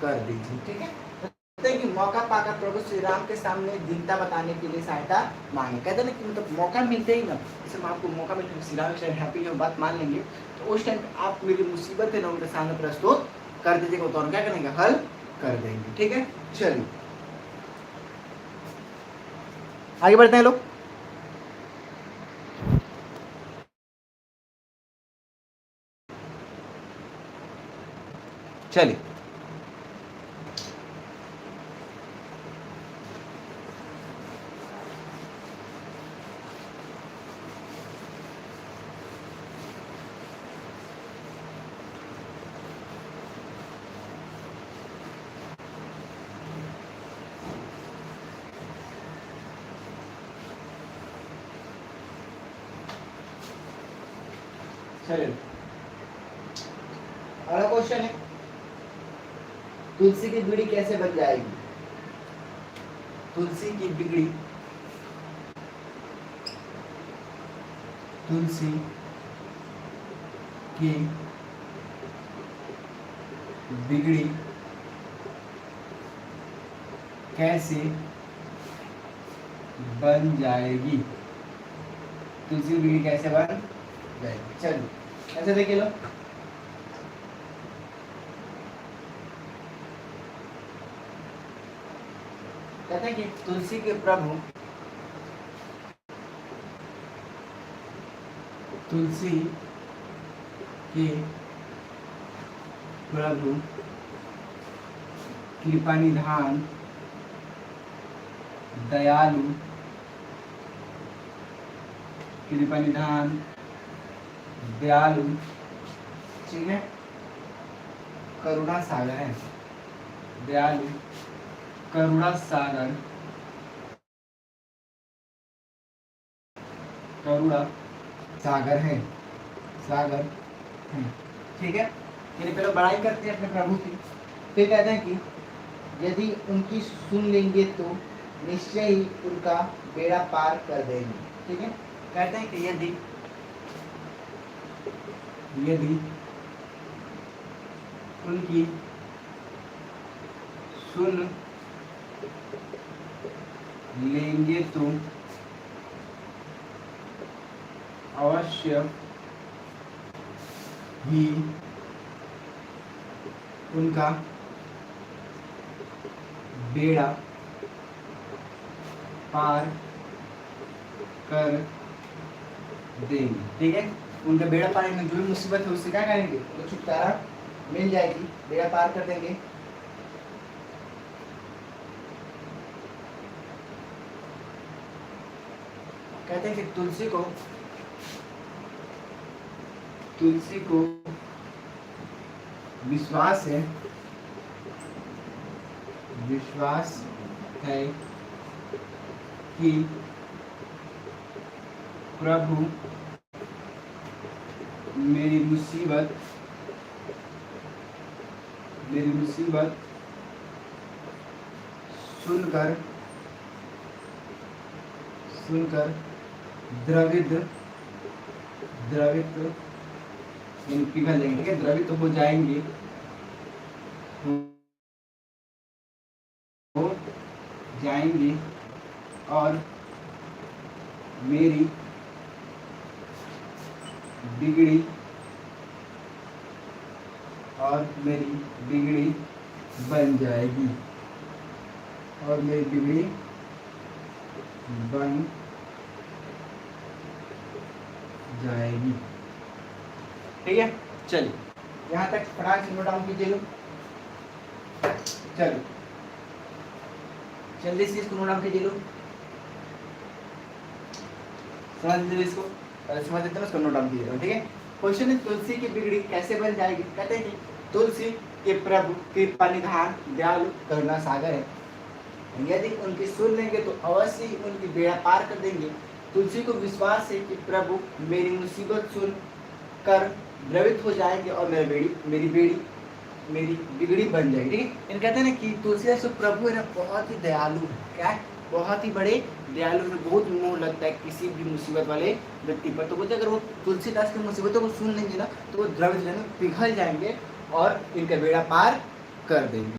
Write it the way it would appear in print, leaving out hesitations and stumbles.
कर दीजिए। ठीक है, कहते हैं कि मौका पाकर प्रभु श्री राम के सामने दीनता बताने के लिए सहायता मांगे। कहते हैं ना कि मतलब मौका मिलते ही ना, जैसे आपको मौका मिलते श्री राम के हैप्पी हो बात मान लेंगे, तो उस टाइम आप मेरी मुसीबत है ना उनके सामने प्रस्तुत कर दीजिएगा, तो क्या करेंगे, हल कर देंगे। ठीक है, चलिए आगे बढ़ते हैं लोग। चलिए चलिए अगला क्वेश्चन है, तुलसी की बीड़ी कैसे बन जाएगी? तुलसी की बिगड़ी, तुलसी की बिगड़ी कैसे बन जाएगी? तुलसी की बिगड़ी कैसे बन जाएगी? चलिए ऐसे देखिए लो, कहते हैं कि तुलसी के प्रभु, तुलसी के प्रभु कृपानिधान दयालु, कृपानिधान दयालु, ठीक है, करुणा सागर है, दयालु करुणा सागर, करुणा सागर है, सागर है। ठीक है, ये पहले बड़ाई करते हैं अपने प्रभु की, फिर कहते हैं कि यदि उनकी सुन लेंगे तो निश्चय ही उनका बेड़ा पार कर देंगे। ठीक है, कहते हैं कि यदि यदि उनकी सुन लेंगे तो अवश्य ही उनका बेड़ा पार कर देंगे। ठीक है, उनका बेड़ा पार में जो भी मुसीबत है उससे क्या करेंगे, तो छुटकारा मिल जाएगी, बेड़ा पार कर देंगे। कहते हैं कि तुलसी को विश्वास है, विश्वास है कि प्रभु मेरी मुसीबत सुनकर द्रवित पिघल जाएंगे। ठीक है, द्रवित हो जाएंगे, हो जाएंगे और मेरी बिगड़ी बन जाएगी, और मेरी बिगड़ी बन जाएगी। ठीक है, चलिए यहाँ तक फटाक से नोट डाउन कीजिए लोग। चलो जल्दी से इसको नोट डाउन कीजिए लोग, समझ लीजिए इसको, समझ लेते हैं उसको नोट डाउन कीजिएगा। ठीक है, क्वेश्चन है तुलसी की बिगड़ी कैसे बन जाएगी? कहते हैं कि तुलसी के प्रभु कृपानिधान दयालु करुणा सागर है, यदि उनकी सुन लेंगे तो अवश्य ही उनकी बेड़ा पार कर देंगे। तुलसी को विश्वास है कि प्रभु मेरी मुसीबत सुन कर द्रवित हो जाएंगे और मेरी बिगड़ी बन जाएगी। ठीक है, इन कहते हैं ना कि तुलसीदास जो प्रभु है ना बहुत ही दयालु है, क्या है, बहुत ही बड़े दयालु है, बहुत मोह लगता है किसी भी मुसीबत वाले व्यक्ति पर। तो बोलते अगर वो तुलसीदास की मुसीबतों को सुन लेंगे ना तो वो द्रवित पिघल जाएंगे और इनका बेड़ा पार कर देंगे।